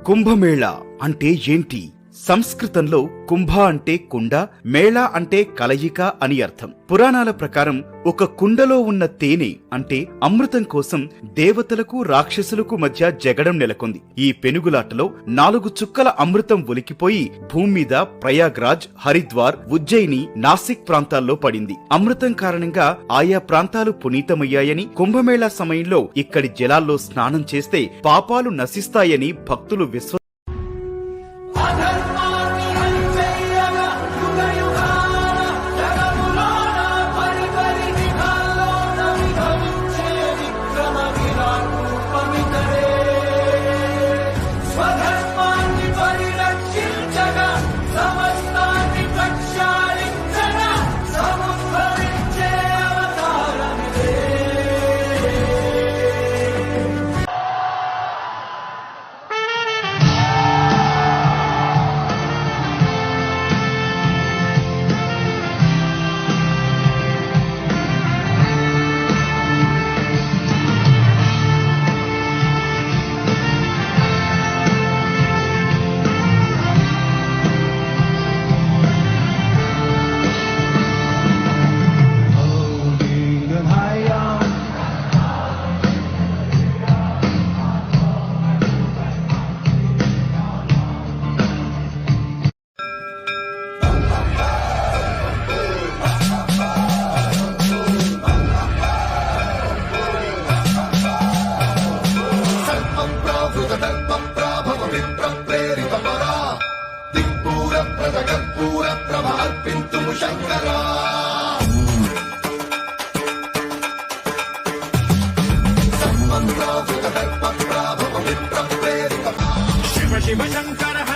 కుంభమేళా అంటే ఏంటి? సంస్కృతంలో కుంభ అంటే కుండ, మేళ అంటే కలయిక అని అర్థం. పురాణాల ప్రకారం ఒక కుండలో ఉన్న తేనె అంటే అమృతం కోసం దేవతలకు రాక్షసులకు మధ్య జగడం నెలకొంది. ఈ పెనుగులాటలో 4 చుక్కల అమృతం ఒలికిపోయి భూమి మీద ప్రయాగ్రాజ్, హరిద్వార్, ఉజ్జయిని, నాసిక్ ప్రాంతాల్లో పడింది. అమృతం కారణంగా ఆయా ప్రాంతాలు పునీతమయ్యాయని, కుంభమేళా సమయంలో ఇక్కడి జలాల్లో స్నానం చేస్తే పాపాలు నశిస్తాయని భక్తులు శివ శివ శంకర